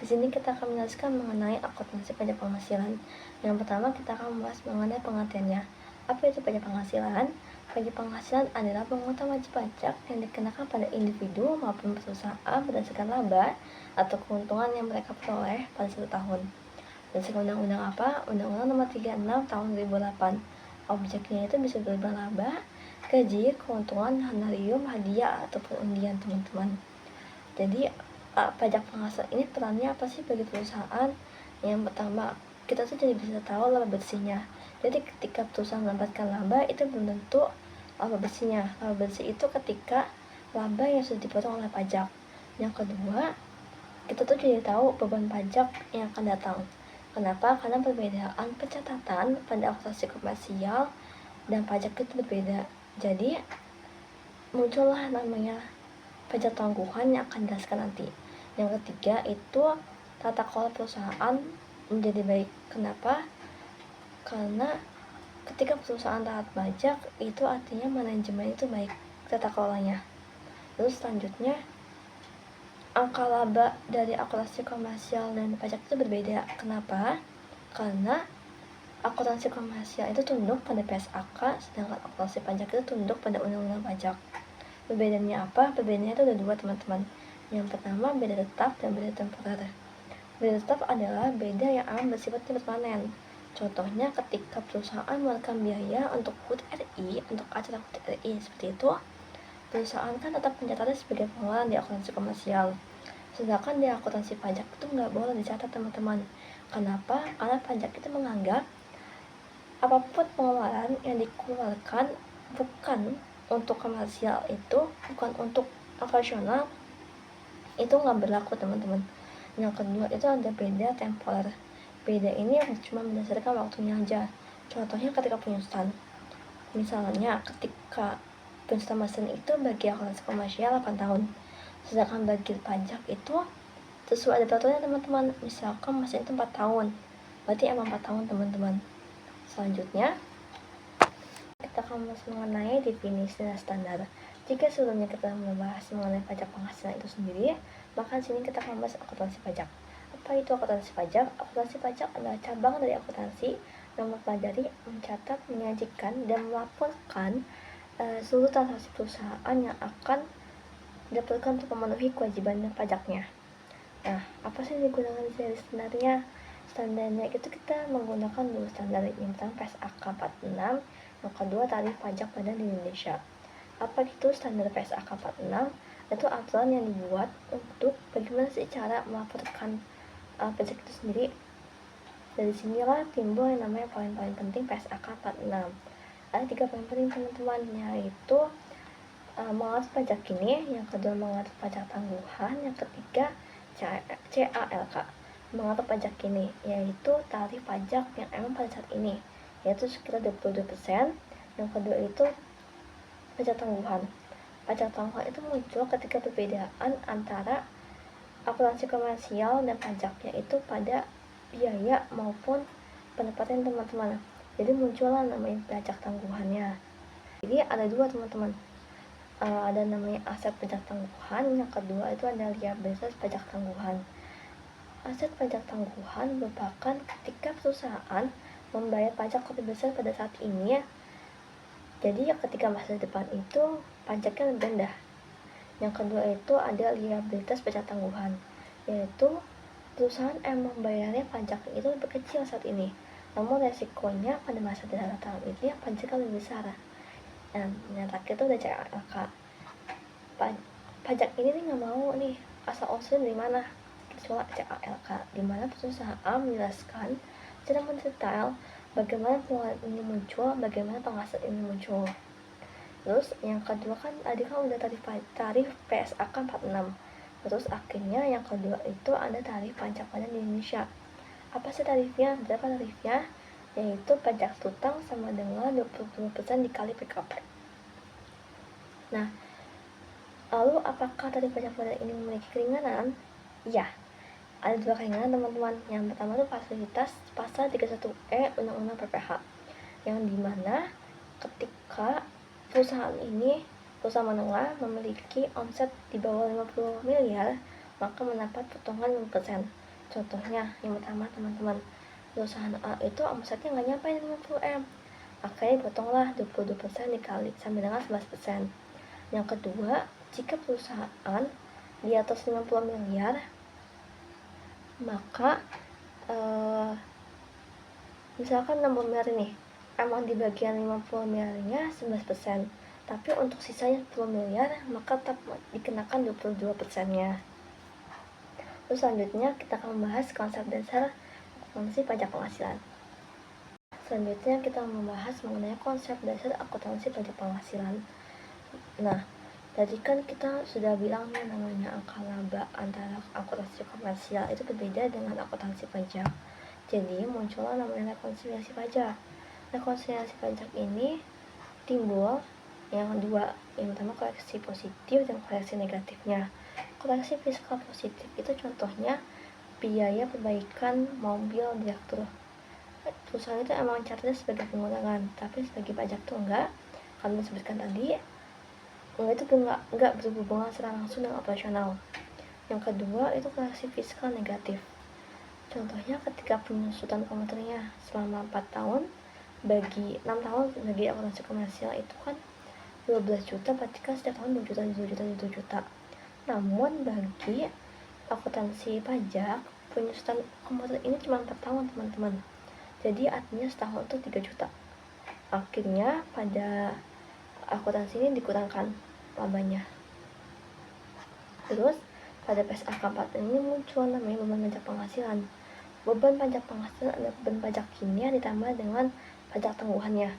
Di sini kita akan menjelaskan mengenai akuntansi pajak penghasilan. Yang pertama kita akan membahas mengenai pengertiannya. Apa itu pajak penghasilan? Pajak penghasilan adalah pungutan wajib pajak yang dikenakan pada individu maupun perusahaan berdasarkan laba atau keuntungan yang mereka peroleh pada satu tahun. Berdasarkan undang-undang apa? Undang-undang nomor 36 tahun 2008. Objeknya itu bisa berupa laba, gaji, keuntungan, honorarium, hadiah, ataupun undian teman-teman. Jadi pajak penghasilan ini perannya apa sih bagi perusahaan? Yang pertama, kita tuh jadi bisa tahu laba bersihnya. Jadi ketika perusahaan mendapatkan laba itu belum tentu laba bersihnya. Laba bersih itu ketika laba yang sudah dipotong oleh pajak. Yang kedua, kita tuh jadi tahu beban pajak yang akan datang. Kenapa? Karena perbedaan pencatatan pada akuntansi komersial dan pajak itu berbeda. Jadi muncullah namanya pajak tangguhan yang akan dijelaskan nanti. Yang ketiga itu tata kelola perusahaan menjadi baik. Kenapa? Karena ketika perusahaan taat pajak itu artinya manajemen itu baik, tata kelolanya. Terus selanjutnya angka laba dari akuntansi komersial dan pajak itu berbeda. Kenapa? Karena akuntansi komersial itu tunduk pada PSAK, sedangkan akuntansi pajak itu tunduk pada undang-undang pajak. Perbedaannya apa? Perbedaannya itu ada dua teman-teman. Yang pertama beda tetap dan beda temporer. Beda tetap adalah beda yang akan bersifat permanen. Contohnya ketika perusahaan mengeluarkan biaya untuk HUT RI, untuk acara HUT RI seperti itu, perusahaan kan tetap mencatatnya sebagai pengeluaran di akuntansi komersial. Sedangkan di akuntansi pajak itu nggak boleh dicatat teman-teman. Kenapa? Karena pajak itu menganggap apapun pengeluaran yang dikeluarkan bukan untuk komersial itu, bukan untuk operasional, itu nggak berlaku teman-teman. Yang kedua itu ada beda temporer. Beda ini cuma berdasarkan waktunya aja. Contohnya ketika penyusutan. Misalnya ketika penyusutan mesin itu bagi akuntansi komersial 8 tahun. Sedangkan bagi pajak itu sesuai ada peraturannya teman-teman. Misalkan mesin itu 4 tahun. Berarti emang 4 tahun teman-teman. Selanjutnya kita akan membahas mengenai definisi dan standar. Jika sebelumnya kita membahas mengenai pajak penghasilan itu sendiri, maka di sini kita akan membahas akuntansi pajak. Apa itu akuntansi pajak? Akuntansi pajak adalah cabang dari akuntansi yang mempelajari, mencatat, menyajikan, dan melaporkan seluruh transaksi perusahaan yang akan didapatkan untuk memenuhi kewajiban dan pajaknya. Nah, apa sih yang digunakan di standarnya? Standarnya itu kita menggunakan dua standar. Yang pertama PSAK 46, yang kedua tarif pajak badan di Indonesia. Apa itu standar PSAK 46? Itu aturan yang dibuat untuk bagaimana sih cara melaporkan pajak itu sendiri. Dari sinilah timbul yang namanya poin-poin penting PSAK 46. Ada 3 poin penting teman-teman, yaitu mengatur pajak ini, yang kedua mengatur pajak tangguhan, yang ketiga CALK mengatur pajak ini, yaitu tarif pajak yang emang pada saat ini, yaitu sekitar 22%. Yang kedua itu pajak tangguhan. Pajak tangguhan itu muncul ketika perbedaan antara akuntansi komersial dan pajaknya itu pada biaya maupun pendapatan teman-teman. Jadi muncullah namanya pajak tangguhannya. Jadi ada dua teman-teman. Ada namanya aset pajak tangguhan, yang kedua itu ada liabilitas pajak tangguhan. Aset pajak tangguhan merupakan ketika perusahaan membayar pajak lebih besar pada saat ini, jadi ketika masa depan itu pajaknya lebih rendah. Yang kedua itu ada liabilitas pajak tangguhan, yaitu perusahaan yang membayarnya pajak itu lebih kecil saat ini, namun resikonya pada masa datang itu yang pajaknya lebih besar. Nah, yang terakhir itu ada CALK. Pajak ini nih nggak mau nih asal-usulnya dari mana, kecuali CALK, di mana perusahaan menjelaskan secara mendetail bagaimana pengeluaran ini muncul, bagaimana penghasilan ini muncul. Terus yang kedua kan tadi kan udah tarif PSAK 46. Terus akhirnya yang kedua itu ada tarif pajak badan di Indonesia. Apa sih tarifnya? Berapa tarifnya? Yaitu pajak tutang sama dengan 20% dikali PKP. Nah, lalu apakah tarif pajak badan ini memiliki keringanan? Iya, ada dua keringanan teman-teman. Yang pertama itu fasilitas pasal 31E Undang-Undang PPH, yang dimana ketika perusahaan menengah memiliki omset di bawah 50 miliar, maka mendapat potongan 5%. Contohnya, yang pertama teman-teman, perusahaan A itu omsetnya nggak nyampe 50M. Akhirnya potonglah 22% dikali sampai dengan 11%. Yang kedua, jika perusahaan di atas 50 miliar, maka misalkan 60 miliar ini, emang di bagian 50 miliarnya 11%, tapi untuk sisanya 10 miliar, maka tetap dikenakan 22%-nya. Terus selanjutnya kita akan membahas konsep dasar akuntansi pajak penghasilan. Selanjutnya kita membahas mengenai konsep dasar akuntansi pajak penghasilan. Nah, tadi kan kita sudah bilang nih, namanya angka laba antara akuntansi komersial itu berbeda dengan akuntansi pajak. Jadi muncullah namanya rekonsiliasi pajak. Rekonsiliasi pajak ini timbul yang dua, yang pertama koreksi positif dan koreksi negatifnya. Koreksi fiskal positif itu contohnya biaya perbaikan mobil direktur. Perusahaan itu emang charge sebagai pengurangan, tapi sebagai pajak tuh enggak. Karena disebutkan tadi, enggak itu enggak berhubungan secara langsung dengan operasional. Yang kedua itu koreksi fiskal negatif. Contohnya ketika penyusutan komuternya selama 4 tahun, bagi 6 tahun bagi akuntansi komersial itu kan 12 juta, berarti kan setiap tahun 2 juta, 2 juta, 2 juta. Namun bagi akuntansi pajak, penyusutan komuter ini cuma 4 tahun teman-teman. Jadi artinya setahun itu 3 juta. Akhirnya pada akuntansi ini dikurangkan labanya. Terus pada PSA keempat ini muncul namanya beban pajak penghasilan. Beban pajak penghasilan adalah beban pajak kimia ditambah dengan pajak tangguhannya.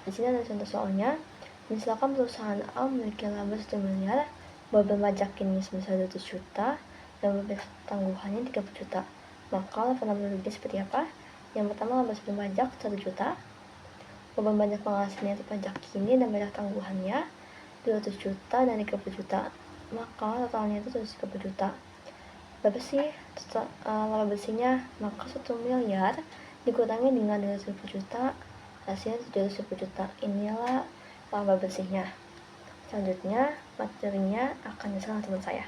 Di sini ada contoh soalnya. Misalkan perusahaan A memiliki laba 1 miliar, beban pajak kimia sebesar 200 juta, dan beban tangguhannya 30 juta. Maka laporan rugi seperti apa? Yang pertama, laba sebelum pajak 1 juta, beban pajak penghasilannya itu pajak kini dan pajak tangguhannya 200 juta dan 30 juta. Maka totalnya itu 130 juta. Berapa sih laba bersihnya? Maka 1 miliar dikurangi dengan 220 juta, hasilnya 720 juta. Inilah laba bersihnya. Selanjutnya materinya akan dijelaskan teman saya.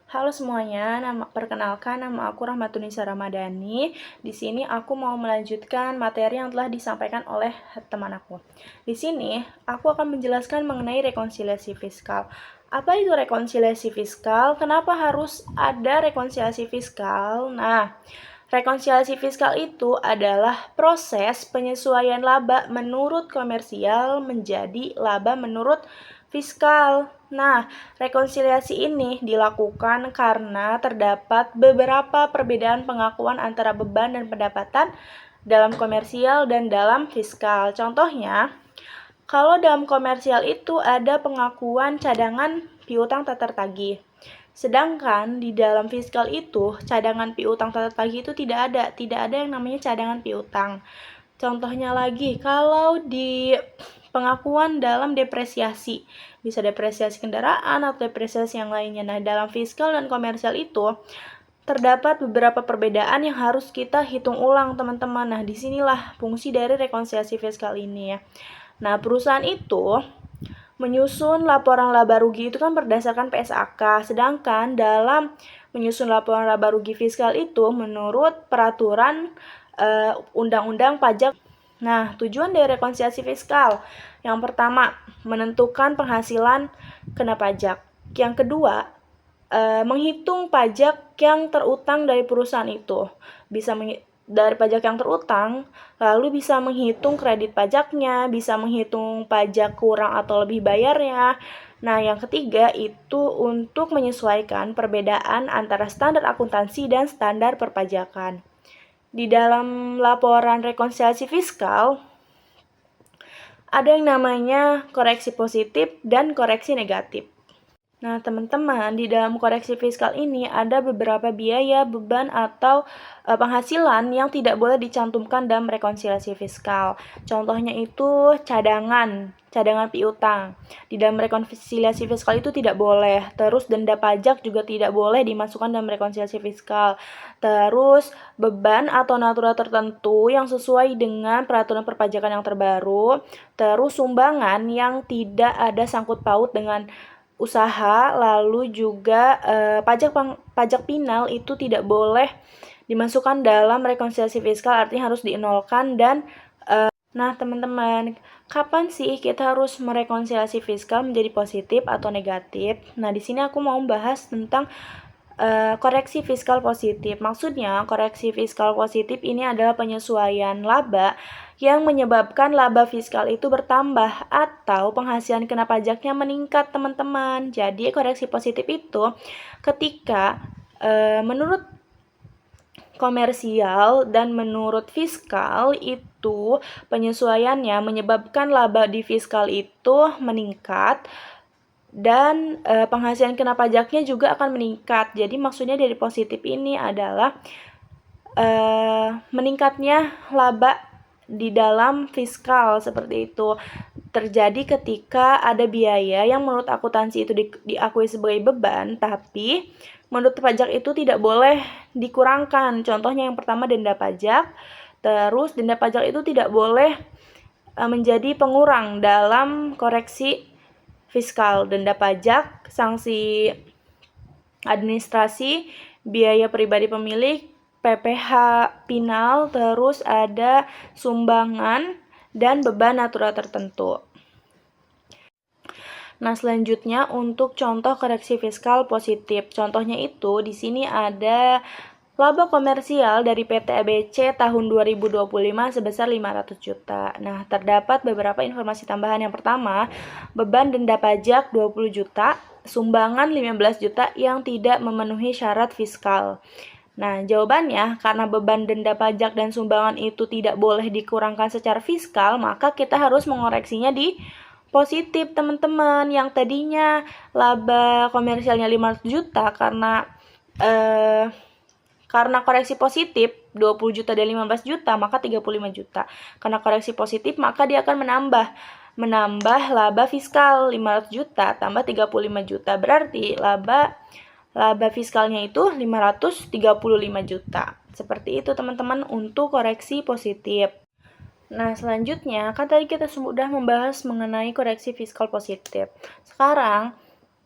Halo semuanya, perkenalkan nama aku Rahmatunisa Ramadhani. Di sini aku mau melanjutkan materi yang telah disampaikan oleh teman aku. Di sini aku akan menjelaskan mengenai rekonsiliasi fiskal. Apa itu rekonsiliasi fiskal? Kenapa harus ada rekonsiliasi fiskal? Nah, rekonsiliasi fiskal itu adalah proses penyesuaian laba menurut komersial menjadi laba menurut fiskal. Nah, rekonsiliasi ini dilakukan karena terdapat beberapa perbedaan pengakuan antara beban dan pendapatan dalam komersial dan dalam fiskal. Contohnya, kalau dalam komersial itu ada pengakuan cadangan piutang tak tertagih. Sedangkan di dalam fiskal itu, cadangan piutang tak tertagih itu tidak ada yang namanya cadangan piutang. Contohnya lagi, kalau di pengakuan dalam depresiasi, bisa depresiasi kendaraan atau depresiasi yang lainnya. Nah, dalam fiskal dan komersial itu terdapat beberapa perbedaan yang harus kita hitung ulang, teman-teman. Nah, disinilah fungsi dari rekonsiliasi fiskal ini ya. Nah, perusahaan itu menyusun laporan laba rugi itu kan berdasarkan PSAK, sedangkan dalam menyusun laporan laba rugi fiskal itu menurut peraturan undang-undang pajak. Nah, tujuan dari rekonsiliasi fiskal, yang pertama, menentukan penghasilan kena pajak. Yang kedua, menghitung pajak yang terutang dari perusahaan itu. Bisa dari pajak yang terutang, lalu bisa menghitung kredit pajaknya, bisa menghitung pajak kurang atau lebih bayarnya. Nah, yang ketiga itu untuk menyesuaikan perbedaan antara standar akuntansi dan standar perpajakan. Di dalam laporan rekonsiliasi fiskal, ada yang namanya koreksi positif dan koreksi negatif. Nah, teman-teman, di dalam koreksi fiskal ini ada beberapa biaya, beban, atau penghasilan yang tidak boleh dicantumkan dalam rekonsiliasi fiskal. Contohnya itu cadangan piutang. Di dalam rekonsiliasi fiskal itu tidak boleh. Terus denda pajak juga tidak boleh dimasukkan dalam rekonsiliasi fiskal. Terus beban atau natura tertentu yang sesuai dengan peraturan perpajakan yang terbaru. Terus sumbangan yang tidak ada sangkut paut dengan usaha, lalu juga pajak pinal itu tidak boleh dimasukkan dalam rekonsiliasi fiskal, artinya harus dienolkan. Dan nah teman-teman, kapan sih kita harus merekonsiliasi fiskal menjadi positif atau negatif? Nah di sini aku mau membahas tentang koreksi fiskal positif. Maksudnya, koreksi fiskal positif ini adalah penyesuaian laba yang menyebabkan laba fiskal itu bertambah atau penghasilan kena pajaknya meningkat, teman-teman. Jadi, koreksi positif itu ketika menurut komersial dan menurut fiskal itu penyesuaiannya menyebabkan laba di fiskal itu meningkat dan penghasilan kena pajaknya juga akan meningkat. Jadi maksudnya dari positif ini adalah meningkatnya laba di dalam fiskal, seperti itu. Terjadi ketika ada biaya yang menurut akuntansi itu diakui sebagai beban, tapi menurut pajak itu tidak boleh dikurangkan. Contohnya yang pertama denda pajak. Terus denda pajak itu tidak boleh menjadi pengurang dalam koreksi fiskal. Denda pajak, sanksi administrasi, biaya pribadi pemilik, PPh pinal, terus ada sumbangan dan beban natural tertentu. Nah, selanjutnya untuk contoh koreksi fiskal positif. Contohnya itu di sini ada laba komersial dari PT ABC tahun 2025 sebesar 500 juta. Nah, terdapat beberapa informasi tambahan. Yang pertama, beban denda pajak 20 juta, sumbangan 15 juta yang tidak memenuhi syarat fiskal. Nah, jawabannya, karena beban denda pajak dan sumbangan itu tidak boleh dikurangkan secara fiskal, maka kita harus mengoreksinya di positif, teman-teman. Yang tadinya laba komersialnya 500 juta karena koreksi positif 20 juta dan 15 juta, maka 35 juta. Karena koreksi positif, maka dia akan menambah laba fiskal 500 juta tambah 35 juta. Berarti laba fiskalnya itu 535 juta. Seperti itu teman-teman untuk koreksi positif. Nah, selanjutnya kan tadi kita sudah membahas mengenai koreksi fiskal positif. Sekarang,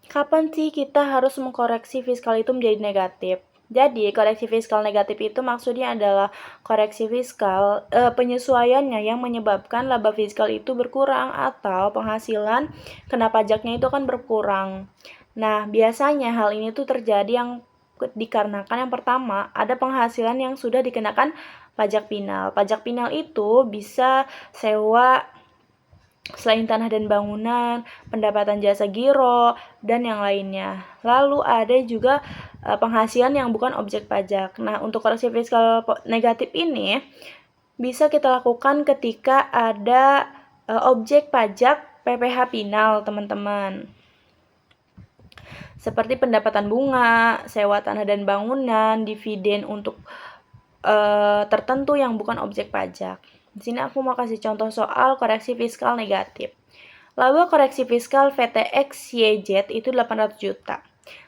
kapan sih kita harus mengkoreksi fiskal itu menjadi negatif? Jadi, koreksi fiskal negatif itu maksudnya adalah koreksi fiskal penyesuaiannya yang menyebabkan laba fiskal itu berkurang atau penghasilan kena pajaknya itu akan berkurang. Nah, biasanya hal ini tuh terjadi yang dikarenakan yang pertama, ada penghasilan yang sudah dikenakan pajak pinal. Pajak pinal itu bisa sewa selain tanah dan bangunan, pendapatan jasa giro, dan yang lainnya. Lalu ada juga penghasilan yang bukan objek pajak. Nah, untuk koreksi fiskal negatif ini bisa kita lakukan ketika ada objek pajak PPh pinal, teman-teman. Seperti pendapatan bunga, sewa tanah dan bangunan, dividen untuk tertentu yang bukan objek pajak. Di sini aku mau kasih contoh soal koreksi fiskal negatif. Laba koreksi fiskal VTX YZ itu 800 juta.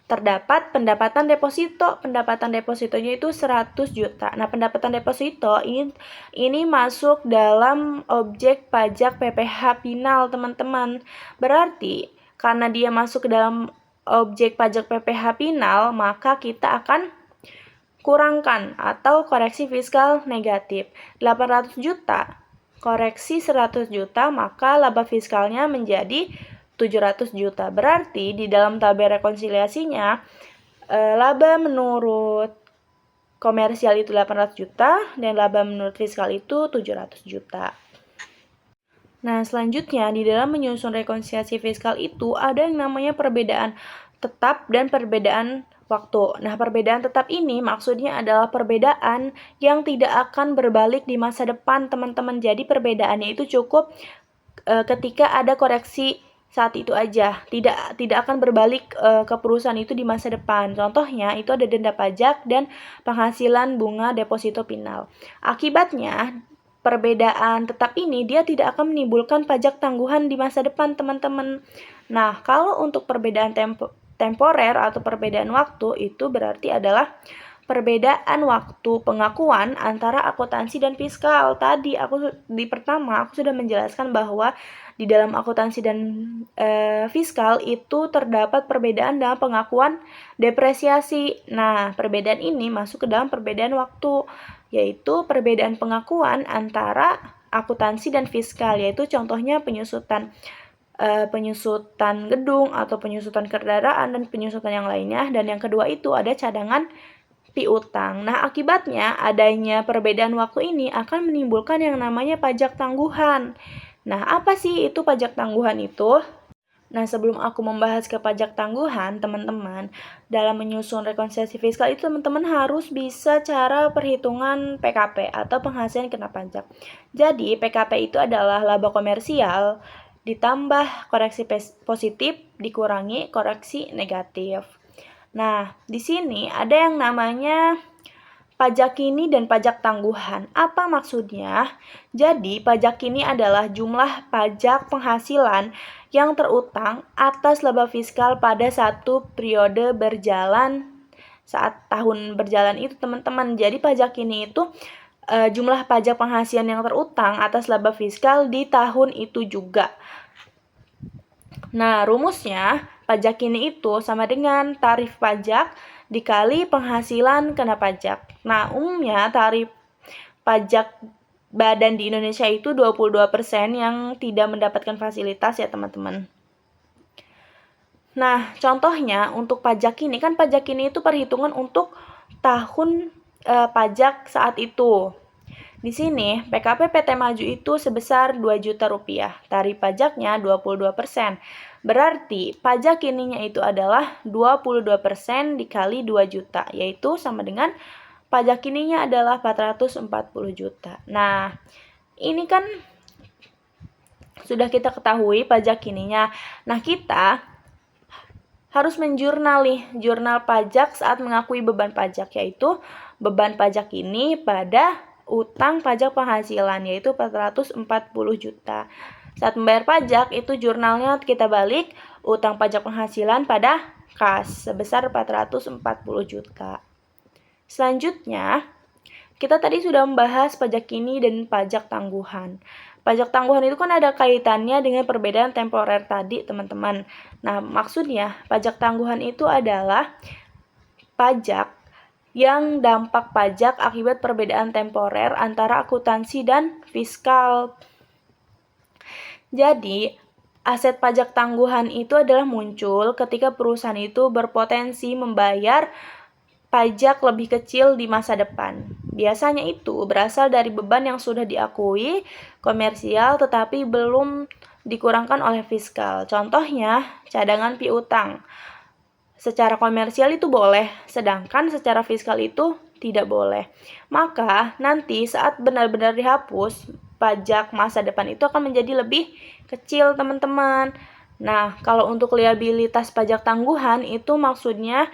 Terdapat pendapatan deposito. Pendapatan depositonya itu 100 juta. Nah, pendapatan deposito ini masuk dalam objek pajak PPh pinal, teman-teman. Berarti karena dia masuk ke dalam objek pajak PPh pinal, maka kita akan kurangkan atau koreksi fiskal negatif. 800 juta koreksi 100 juta, maka laba fiskalnya menjadi 700 juta. Berarti di dalam tabel rekonsiliasinya laba menurut komersial itu 800 juta dan laba menurut fiskal itu 700 juta. Nah, selanjutnya di dalam menyusun rekonsiliasi fiskal itu ada yang namanya perbedaan tetap dan perbedaan waktu. Nah, perbedaan tetap ini maksudnya adalah perbedaan yang tidak akan berbalik di masa depan, teman-teman. Jadi perbedaannya itu cukup ketika ada koreksi saat itu aja, tidak akan berbalik ke perusahaan itu di masa depan. Contohnya itu ada denda pajak dan penghasilan bunga deposito pinal. Akibatnya perbedaan tetap ini dia tidak akan menimbulkan pajak tangguhan di masa depan, teman-teman. Nah, kalau untuk perbedaan temporer atau perbedaan waktu itu berarti adalah perbedaan waktu pengakuan antara akuntansi dan fiskal. Tadi di pertama aku sudah menjelaskan bahwa di dalam akuntansi dan fiskal itu terdapat perbedaan dalam pengakuan depresiasi. Nah, perbedaan ini masuk ke dalam perbedaan waktu, yaitu perbedaan pengakuan antara akuntansi dan fiskal, yaitu contohnya penyusutan gedung atau penyusutan kendaraan dan penyusutan yang lainnya. Dan yang kedua itu ada cadangan piutang. Nah, akibatnya adanya perbedaan waktu ini akan menimbulkan yang namanya pajak tangguhan. Nah, apa sih itu pajak tangguhan itu? Nah, sebelum aku membahas ke pajak tangguhan, teman-teman, dalam menyusun rekonsiliasi fiskal itu teman-teman harus bisa cara perhitungan PKP atau penghasilan kena pajak. Jadi, PKP itu adalah laba komersial ditambah koreksi positif dikurangi koreksi negatif. Nah, di sini ada yang namanya pajak kini dan pajak tangguhan. Apa maksudnya? Jadi, pajak kini adalah jumlah pajak penghasilan yang terutang atas laba fiskal pada satu periode berjalan saat tahun berjalan itu, teman-teman. Jadi, pajak kini itu jumlah pajak penghasilan yang terutang atas laba fiskal di tahun itu juga. Nah, rumusnya pajak kini itu sama dengan tarif pajak dikali penghasilan kena pajak. Nah, umumnya tarif pajak badan di Indonesia itu 22% yang tidak mendapatkan fasilitas ya, teman-teman. Nah, contohnya untuk pajak kini, kan pajak kini itu perhitungan untuk tahun pajak saat itu. Di sini, PKP PT Maju itu sebesar 2 juta rupiah. Tarif pajaknya 22%. Berarti, pajak kininya itu adalah 22% dikali 2 juta, yaitu sama dengan pajak kininya adalah 440 juta. Nah, ini kan sudah kita ketahui pajak kininya. Nah, kita harus menjurnal nih, jurnal pajak saat mengakui beban pajak, yaitu beban pajak ini pada utang pajak penghasilan, yaitu 440 juta. Saat membayar pajak, itu jurnalnya kita balik, utang pajak penghasilan pada kas sebesar 440 juta. Selanjutnya, kita tadi sudah membahas pajak kini dan pajak tangguhan. Pajak tangguhan itu kan ada kaitannya dengan perbedaan temporer tadi, teman-teman. Nah, maksudnya pajak tangguhan itu adalah pajak yang dampak pajak akibat perbedaan temporer antara akuntansi dan fiskal. Jadi, aset pajak tangguhan itu adalah muncul ketika perusahaan itu berpotensi membayar pajak lebih kecil di masa depan. Biasanya itu berasal dari beban yang sudah diakui komersial tetapi belum dikurangkan oleh fiskal. Contohnya, cadangan piutang. Secara komersial itu boleh, sedangkan secara fiskal itu tidak boleh. Maka nanti saat benar-benar dihapus, pajak masa depan itu akan menjadi lebih kecil, teman-teman. Nah, kalau untuk liabilitas pajak tangguhan itu maksudnya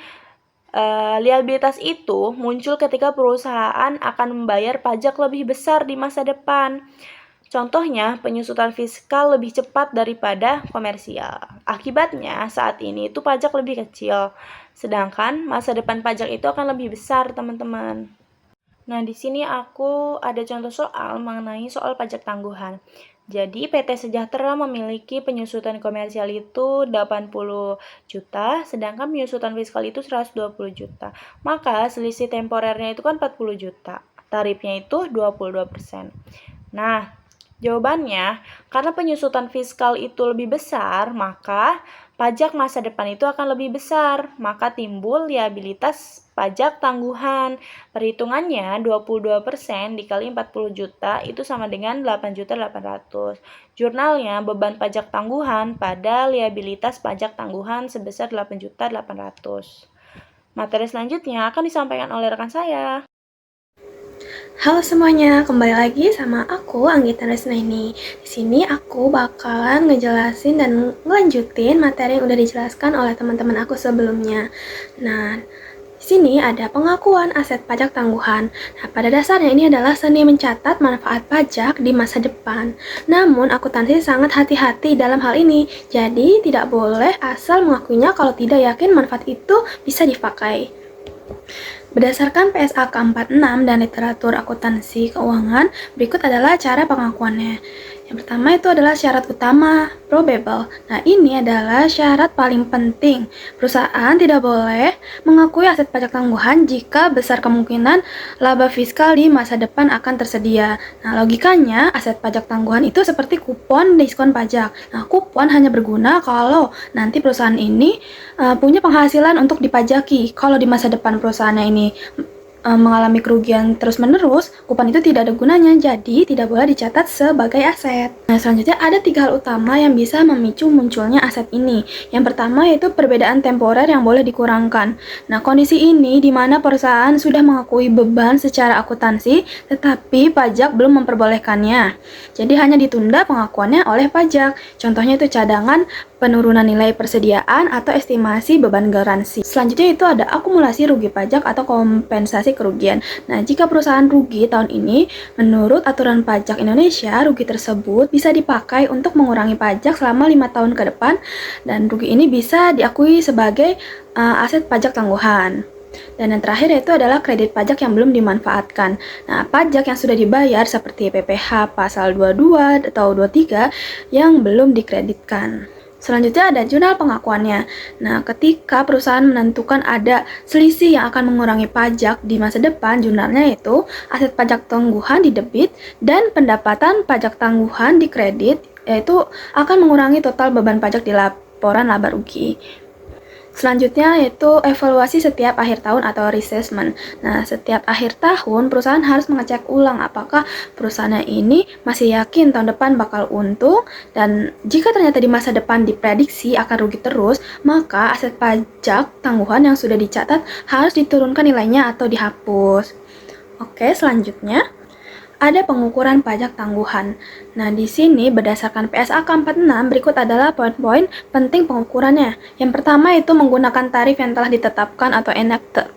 liabilitas itu muncul ketika perusahaan akan membayar pajak lebih besar di masa depan. Contohnya, penyusutan fiskal lebih cepat daripada komersial. Akibatnya, saat ini itu pajak lebih kecil, sedangkan masa depan pajak itu akan lebih besar, teman-teman. Nah, di sini aku ada contoh soal mengenai soal pajak tangguhan. Jadi, PT Sejahtera memiliki penyusutan komersial itu 80 juta, sedangkan penyusutan fiskal itu 120 juta. Maka, selisih temporernya itu kan 40 juta. Tarifnya itu 22%. Nah, jawabannya, karena penyusutan fiskal itu lebih besar, maka pajak masa depan itu akan lebih besar. Maka timbul liabilitas pajak tangguhan. Perhitungannya 22% dikali 40 juta itu sama dengan 8.800.000. Jurnalnya beban pajak tangguhan pada liabilitas pajak tangguhan sebesar 8.800.000. Materi selanjutnya akan disampaikan oleh rekan saya. Halo semuanya, kembali lagi sama aku Anggita Resnaini. Di sini aku bakalan ngejelasin dan ngelanjutin materi yang udah dijelaskan oleh teman-teman aku sebelumnya. Nah, di sini ada pengakuan aset pajak tangguhan. Nah, pada dasarnya ini adalah seni mencatat manfaat pajak di masa depan. Namun, akuntansi sangat hati-hati dalam hal ini. Jadi, tidak boleh asal mengakuinya kalau tidak yakin manfaat itu bisa dipakai. Berdasarkan PSAK 46 dan literatur akuntansi keuangan, berikut adalah cara pengakuannya. Yang pertama itu adalah syarat utama, probable. Nah, ini adalah syarat paling penting. Perusahaan tidak boleh mengakui aset pajak tangguhan jika besar kemungkinan laba fiskal di masa depan akan tersedia. Nah, logikanya aset pajak tangguhan itu seperti kupon diskon pajak. Nah, kupon hanya berguna kalau nanti perusahaan ini punya penghasilan untuk dipajaki. Kalau di masa depan perusahaannya ini mengalami kerugian terus-menerus, kupon itu tidak ada gunanya, jadi tidak boleh dicatat sebagai aset. Nah, selanjutnya ada 3 hal utama yang bisa memicu munculnya aset ini. Yang pertama yaitu perbedaan temporer yang boleh dikurangkan. Nah, kondisi ini di mana perusahaan sudah mengakui beban secara akuntansi, tetapi pajak belum memperbolehkannya. Jadi hanya ditunda pengakuannya oleh pajak. Contohnya itu cadangan, penurunan nilai persediaan, atau estimasi beban garansi. Selanjutnya itu ada akumulasi rugi pajak atau kompensasi kerugian. Nah, jika perusahaan rugi tahun ini, menurut aturan pajak Indonesia, rugi tersebut bisa dipakai untuk mengurangi pajak selama 5 tahun ke depan, dan rugi ini bisa diakui sebagai aset pajak tangguhan. Dan yang terakhir yaitu adalah kredit pajak yang belum dimanfaatkan. Nah, pajak yang sudah dibayar seperti PPh pasal 22 atau 23 yang belum dikreditkan. Selanjutnya ada jurnal pengakuannya. Nah, ketika perusahaan menentukan ada selisih yang akan mengurangi pajak di masa depan, jurnalnya yaitu aset pajak tangguhan di debit dan pendapatan pajak tangguhan di kredit, yaitu akan mengurangi total beban pajak di laporan laba rugi. Selanjutnya yaitu evaluasi setiap akhir tahun atau reassessment. Nah, setiap akhir tahun perusahaan harus mengecek ulang apakah perusahaannya ini masih yakin tahun depan bakal untung, dan jika ternyata di masa depan diprediksi akan rugi terus, maka aset pajak tangguhan yang sudah dicatat harus diturunkan nilainya atau dihapus. Oke, selanjutnya ada pengukuran pajak tangguhan. Nah, di sini berdasarkan PSAK 46 berikut adalah poin-poin penting pengukurannya. Yang pertama itu menggunakan tarif yang telah ditetapkan atau enacted.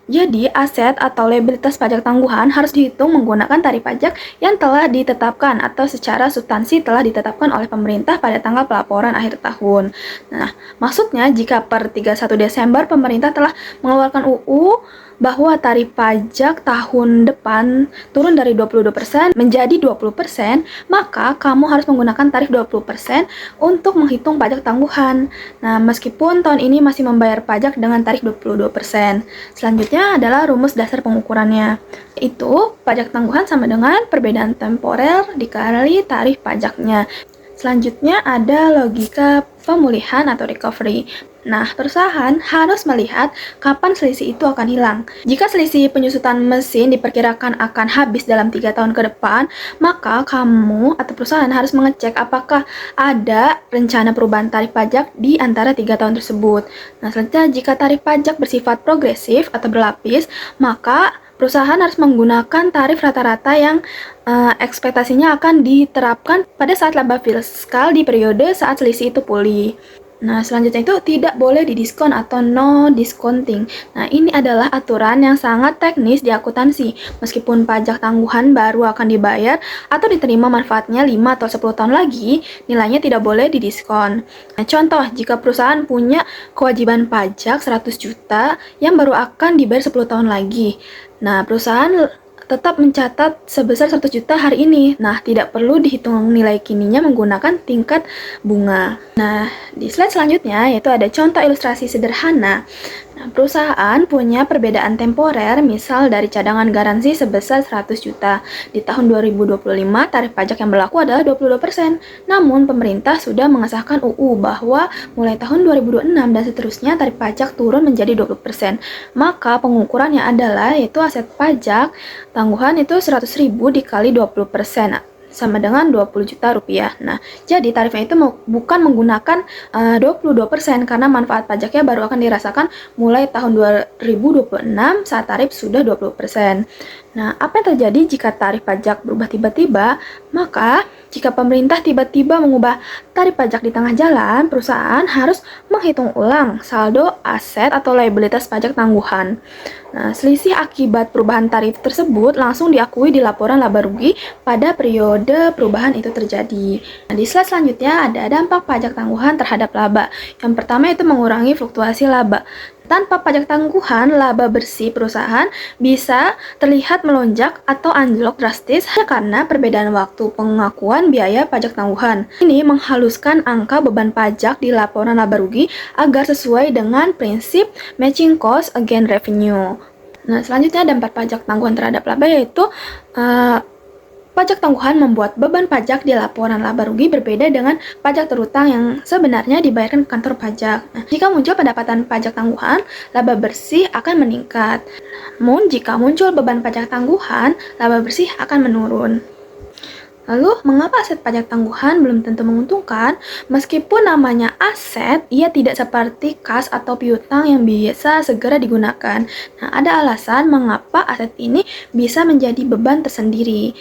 Jadi, aset atau liabilitas pajak tangguhan harus dihitung menggunakan tarif pajak yang telah ditetapkan atau secara substansi telah ditetapkan oleh pemerintah pada tanggal pelaporan akhir tahun. Nah, maksudnya jika per 31 Desember pemerintah telah mengeluarkan UU bahwa tarif pajak tahun depan turun dari 22% menjadi 20%, maka kamu harus menggunakan tarif 20% untuk menghitung pajak tangguhan. Nah, meskipun tahun ini masih membayar pajak dengan tarif 22%. Selanjutnya adalah rumus dasar pengukurannya. Itu pajak tangguhan sama dengan perbedaan temporer dikali tarif pajaknya. Selanjutnya ada logika pemulihan atau recovery. Nah, perusahaan harus melihat kapan selisih itu akan hilang. Jika selisih penyusutan mesin diperkirakan akan habis dalam 3 tahun ke depan, maka kamu atau perusahaan harus mengecek apakah ada rencana perubahan tarif pajak di antara 3 tahun tersebut. Nah, selanjutnya jika tarif pajak bersifat progresif atau berlapis, maka perusahaan harus menggunakan tarif rata-rata yang ekspektasinya akan diterapkan pada saat laba fiskal di periode saat selisih itu pulih. Nah, selanjutnya itu tidak boleh didiskon atau no discounting. Nah, ini adalah aturan yang sangat teknis di akuntansi. Meskipun pajak tangguhan baru akan dibayar atau diterima manfaatnya 5 atau 10 tahun lagi, nilainya tidak boleh didiskon. Nah, contoh, jika perusahaan punya kewajiban pajak 100 juta yang baru akan dibayar 10 tahun lagi. Nah, perusahaan tetap mencatat sebesar 100 juta hari ini. Nah, tidak perlu dihitung nilai kininya menggunakan tingkat bunga. Nah, di slide selanjutnya yaitu ada contoh ilustrasi sederhana. Nah, perusahaan punya perbedaan temporer, misal dari cadangan garansi sebesar 100 juta. Di tahun 2025, tarif pajak yang berlaku adalah 22%. Namun, pemerintah sudah mengesahkan UU bahwa mulai tahun 2026 dan seterusnya tarif pajak turun menjadi 20%. Maka pengukurannya adalah yaitu aset pajak tangguhan itu 100.000 dikali 20%. Sama dengan 20 juta rupiah. Nah, jadi tarifnya itu bukan menggunakan 22% karena manfaat pajaknya baru akan dirasakan mulai tahun 2026 saat tarif sudah 20%. Nah, apa yang terjadi jika tarif pajak berubah tiba-tiba? Maka, jika pemerintah tiba-tiba mengubah tarif pajak di tengah jalan, perusahaan harus menghitung ulang saldo aset atau liabilitas pajak tangguhan. Nah, selisih akibat perubahan tarif tersebut langsung diakui di laporan laba rugi pada periode perubahan itu terjadi. Nah, di slide selanjutnya ada dampak pajak tangguhan terhadap laba. Yang pertama itu mengurangi fluktuasi laba. Tanpa pajak tangguhan, laba bersih perusahaan bisa terlihat melonjak atau anjlok drastis hanya karena perbedaan waktu pengakuan biaya pajak tangguhan. Ini menghaluskan angka beban pajak di laporan laba rugi agar sesuai dengan prinsip matching cost against revenue. Nah, selanjutnya ada 4 pajak tangguhan terhadap laba, yaitu pajak tangguhan membuat beban pajak di laporan laba rugi berbeda dengan pajak terutang yang sebenarnya dibayarkan ke kantor pajak. Nah, jika muncul pendapatan pajak tangguhan, laba bersih akan meningkat. Namun, jika muncul beban pajak tangguhan, laba bersih akan menurun. Lalu, mengapa aset pajak tangguhan belum tentu menguntungkan? Meskipun namanya aset, ia tidak seperti kas atau piutang yang biasa segera digunakan. Nah, ada alasan mengapa aset ini bisa menjadi beban tersendiri.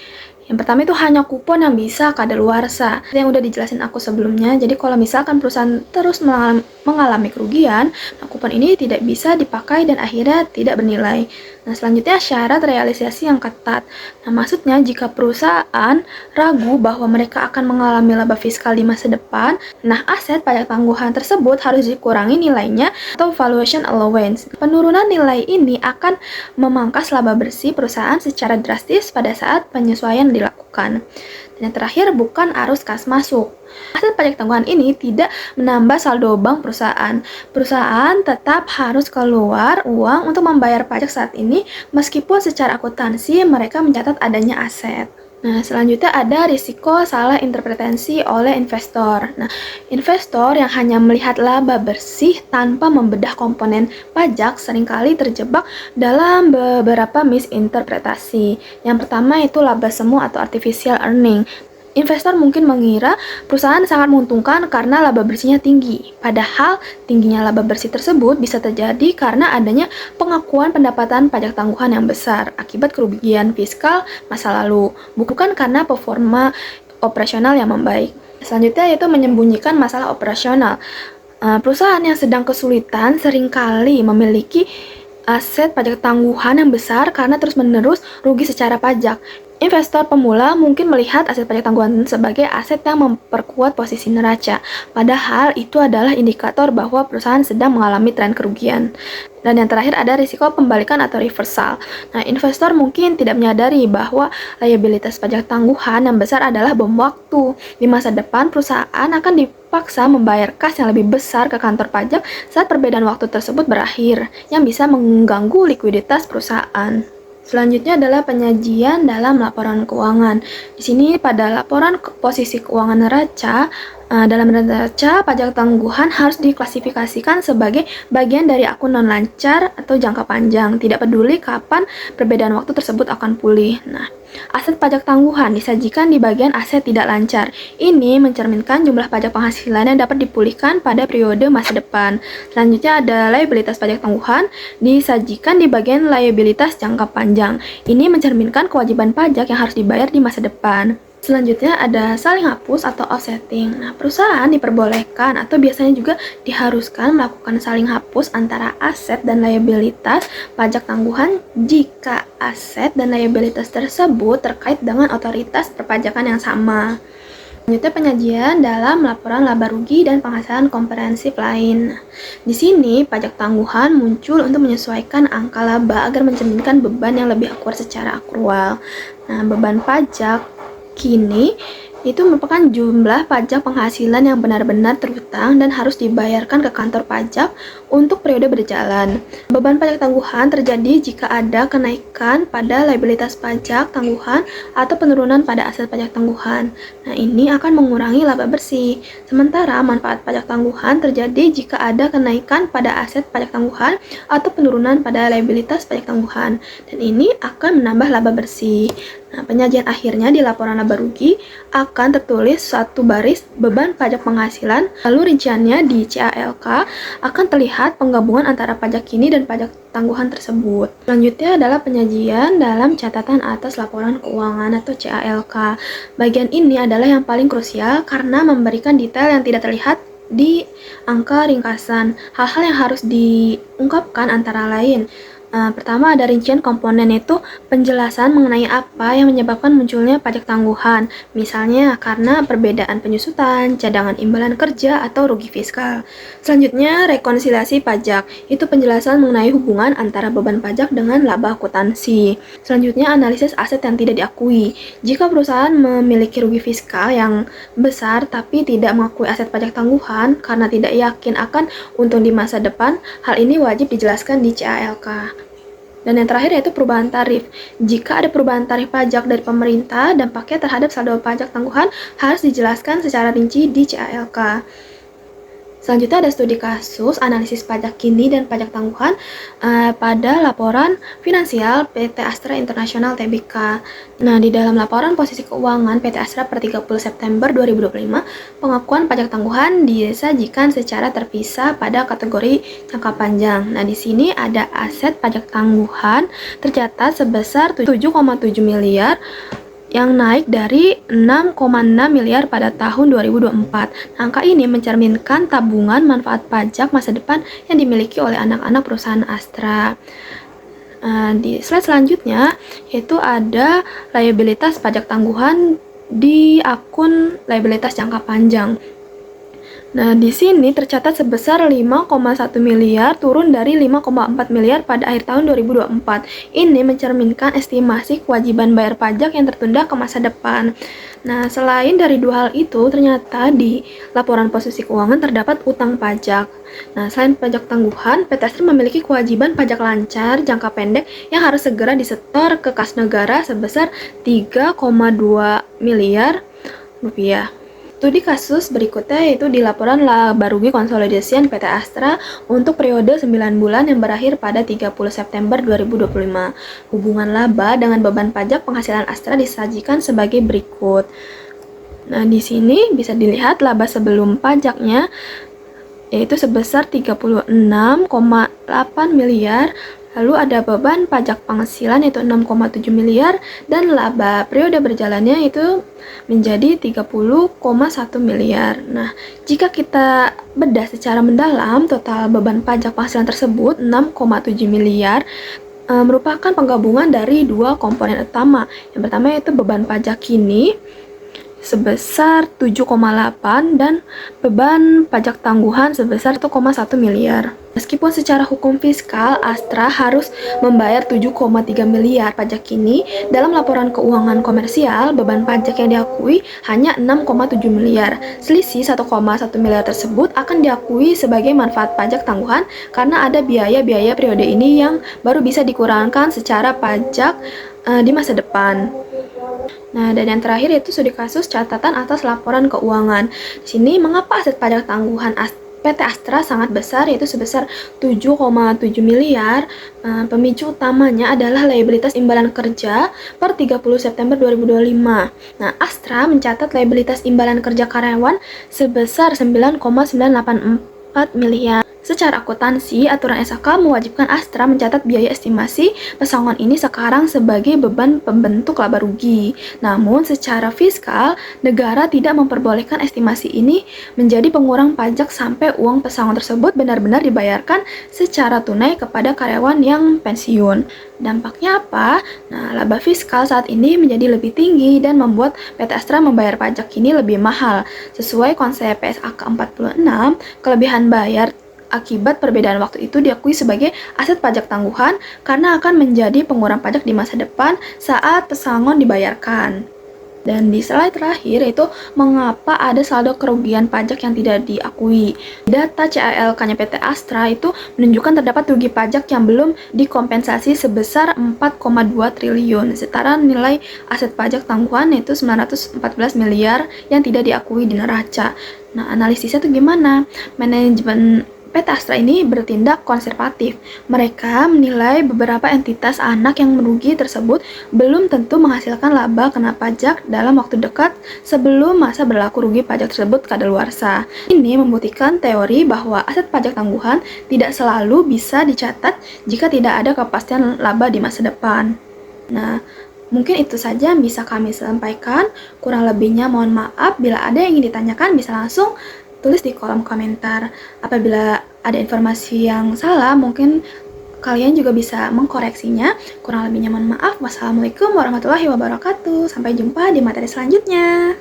Yang pertama itu hanya kupon yang bisa kadaluarsa. Yang udah dijelasin aku sebelumnya. Jadi kalau misalkan perusahaan terus mengalami kerugian, nah kupon ini tidak bisa dipakai dan akhirnya tidak bernilai. Nah, selanjutnya syarat realisasi yang ketat. Nah, maksudnya jika perusahaan ragu bahwa mereka akan mengalami laba fiskal di masa depan, nah aset pajak tangguhan tersebut harus dikurangi nilainya atau valuation allowance. Penurunan nilai ini akan memangkas laba bersih perusahaan secara drastis pada saat penyesuaian dilakukan. Dan yang terakhir, bukan arus kas masuk. Aset pajak tangguhan ini tidak menambah saldo bank perusahaan. Perusahaan tetap harus keluar uang untuk membayar pajak saat ini meskipun secara akuntansi mereka mencatat adanya aset. Nah, selanjutnya ada risiko salah interpretasi oleh investor. Nah, investor yang hanya melihat laba bersih tanpa membedah komponen pajak seringkali terjebak dalam beberapa misinterpretasi. Yang pertama itu laba semu atau artificial earning. Investor mungkin mengira perusahaan sangat menguntungkan karena laba bersihnya tinggi. Padahal tingginya laba bersih tersebut bisa terjadi karena adanya pengakuan pendapatan pajak tangguhan yang besar akibat kerugian fiskal masa lalu, bukan karena performa operasional yang membaik. Selanjutnya yaitu menyembunyikan masalah operasional. Perusahaan yang sedang kesulitan seringkali memiliki aset pajak tangguhan yang besar karena terus-menerus rugi secara pajak. Investor pemula mungkin melihat aset pajak tangguhan sebagai aset yang memperkuat posisi neraca, padahal itu adalah indikator bahwa perusahaan sedang mengalami tren kerugian. Dan yang terakhir ada risiko pembalikan atau reversal. Nah, investor mungkin tidak menyadari bahwa liabilitas pajak tangguhan yang besar adalah bom waktu. Di masa depan, perusahaan akan dipaksa membayar kas yang lebih besar ke kantor pajak saat perbedaan waktu tersebut berakhir, yang bisa mengganggu likuiditas perusahaan. Selanjutnya adalah penyajian dalam laporan keuangan. Di sini pada laporan posisi keuangan neraca, dalam neraca pajak tangguhan harus diklasifikasikan sebagai bagian dari akun non lancar atau jangka panjang, tidak peduli kapan perbedaan waktu tersebut akan pulih. Nah, aset pajak tangguhan disajikan di bagian aset tidak lancar. Ini mencerminkan jumlah pajak penghasilan yang dapat dipulihkan pada periode masa depan. Selanjutnya ada liabilitas pajak tangguhan disajikan di bagian liabilitas jangka panjang. Ini mencerminkan kewajiban pajak yang harus dibayar di masa depan. Selanjutnya ada saling hapus atau offsetting. Nah, perusahaan diperbolehkan atau biasanya juga diharuskan melakukan saling hapus antara aset dan liabilitas pajak tangguhan jika aset dan liabilitas tersebut terkait dengan otoritas perpajakan yang sama. Selanjutnya penyajian dalam laporan laba rugi dan penghasilan komprehensif lain. Di sini pajak tangguhan muncul untuk menyesuaikan angka laba agar mencerminkan beban yang lebih akurat secara akrual. Nah, beban pajak kini itu merupakan jumlah pajak penghasilan yang benar-benar terhutang dan harus dibayarkan ke kantor pajak untuk periode berjalan. Beban pajak tangguhan terjadi jika ada kenaikan pada liabilitas pajak tangguhan atau penurunan pada aset pajak tangguhan. Nah, ini akan mengurangi laba bersih. Sementara manfaat pajak tangguhan terjadi jika ada kenaikan pada aset pajak tangguhan atau penurunan pada liabilitas pajak tangguhan. Dan ini akan menambah laba bersih. Nah, penyajian akhirnya di laporan laba rugi akan tertulis satu baris beban pajak penghasilan, lalu rinciannya di CALK akan terlihat penggabungan antara pajak kini dan pajak tangguhan tersebut. Selanjutnya adalah penyajian dalam catatan atas laporan keuangan atau CALK. Bagian ini adalah yang paling krusial karena memberikan detail yang tidak terlihat di angka ringkasan. Hal-hal yang harus diungkapkan antara lain Pertama ada rincian komponen, itu penjelasan mengenai apa yang menyebabkan munculnya pajak tangguhan, misalnya karena perbedaan penyusutan, cadangan imbalan kerja, atau rugi fiskal. Selanjutnya rekonsiliasi pajak, itu penjelasan mengenai hubungan antara beban pajak dengan laba akuntansi. Selanjutnya analisis aset yang tidak diakui. Jika perusahaan memiliki rugi fiskal yang besar tapi tidak mengakui aset pajak tangguhan karena tidak yakin akan untung di masa depan, hal ini wajib dijelaskan di CALK. Dan yang terakhir yaitu perubahan tarif. Jika ada perubahan tarif pajak dari pemerintah, dampaknya terhadap saldo pajak tangguhan harus dijelaskan secara rinci di CALK. Selanjutnya ada studi kasus, analisis pajak kini dan pajak tangguhan pada laporan finansial PT Astra International Tbk. Nah, di dalam laporan posisi keuangan PT Astra per 30 September 2025, pengakuan pajak tangguhan disajikan secara terpisah pada kategori jangka panjang. Nah, di sini ada aset pajak tangguhan tercatat sebesar 7,7 miliar yang naik dari 6,6 miliar pada tahun 2024. Angka ini mencerminkan tabungan manfaat pajak masa depan yang dimiliki oleh anak-anak perusahaan Astra. Di slide selanjutnya, yaitu ada liabilitas pajak tangguhan di akun liabilitas jangka panjang. Nah, di sini tercatat sebesar 5,1 miliar, turun dari 5,4 miliar pada akhir tahun 2024. Ini mencerminkan estimasi kewajiban bayar pajak yang tertunda ke masa depan. Nah, selain dari dua hal itu, ternyata di laporan posisi keuangan terdapat utang pajak. Nah, selain pajak tangguhan, PT Astra memiliki kewajiban pajak lancar jangka pendek yang harus segera disetor ke kas negara sebesar 3,2 miliar rupiah. Studi kasus berikutnya yaitu di laporan laba rugi konsolidasian PT Astra untuk periode 9 bulan yang berakhir pada 30 September 2025. Hubungan laba dengan beban pajak penghasilan Astra disajikan sebagai berikut. Nah, di sini bisa dilihat laba sebelum pajaknya yaitu sebesar 36,8 miliar. Lalu ada beban pajak penghasilan yaitu 6,7 miliar dan laba periode berjalannya itu menjadi 30,1 miliar. Nah, jika kita bedah secara mendalam, total beban pajak penghasilan tersebut 6,7 miliar merupakan penggabungan dari dua komponen utama. Yang pertama yaitu beban pajak kini sebesar 7,8 dan beban pajak tangguhan sebesar 1,1 miliar. Meskipun secara hukum fiskal Astra harus membayar 7,3 miliar pajak kini, dalam laporan keuangan komersial beban pajak yang diakui hanya 6,7 miliar. Selisih 1,1 miliar tersebut akan diakui sebagai manfaat pajak tangguhan karena ada biaya-biaya periode ini yang baru bisa dikurangkan secara pajak di masa depan. Nah, dan yang terakhir yaitu studi kasus catatan atas laporan keuangan. Di sini mengapa aset pajak tangguhan PT Astra sangat besar, yaitu sebesar 7,7 miliar. Pemicu utamanya adalah liabilitas imbalan kerja per 30 September 2025. Nah, Astra mencatat liabilitas imbalan kerja karyawan sebesar 9,984 miliar. Secara akuntansi, aturan SAK mewajibkan Astra mencatat biaya estimasi pesangon ini sekarang sebagai beban pembentuk laba rugi. Namun, secara fiskal, negara tidak memperbolehkan estimasi ini menjadi pengurang pajak sampai uang pesangon tersebut benar-benar dibayarkan secara tunai kepada karyawan yang pensiun. Dampaknya apa? Nah, laba fiskal saat ini menjadi lebih tinggi dan membuat PT Astra membayar pajak ini lebih mahal. Sesuai konsep PSAK 46, kelebihan bayar akibat perbedaan waktu itu diakui sebagai aset pajak tangguhan karena akan menjadi pengurang pajak di masa depan saat pesangon dibayarkan. Dan di slide terakhir itu mengapa ada saldo kerugian pajak yang tidak diakui. Data CALK-nya PT Astra itu menunjukkan terdapat rugi pajak yang belum dikompensasi sebesar 4,2 triliun, setara nilai aset pajak tangguhan yaitu 914 miliar yang tidak diakui di neraca. Nah, analisisnya itu gimana? Manajemen PT Astra ini bertindak konservatif. Mereka menilai beberapa entitas anak yang merugi tersebut belum tentu menghasilkan laba kena pajak dalam waktu dekat sebelum masa berlaku rugi pajak tersebut kadaluarsa. Ini membuktikan teori bahwa aset pajak tangguhan tidak selalu bisa dicatat jika tidak ada kepastian laba di masa depan. Nah, mungkin itu saja yang bisa kami sampaikan. Kurang lebihnya mohon maaf. Bila ada yang ingin ditanyakan bisa langsung tulis di kolom komentar. Apabila ada informasi yang salah, mungkin kalian juga bisa mengkoreksinya. Kurang lebihnya mohon maaf. Wassalamualaikum warahmatullahi wabarakatuh. Sampai jumpa di materi selanjutnya.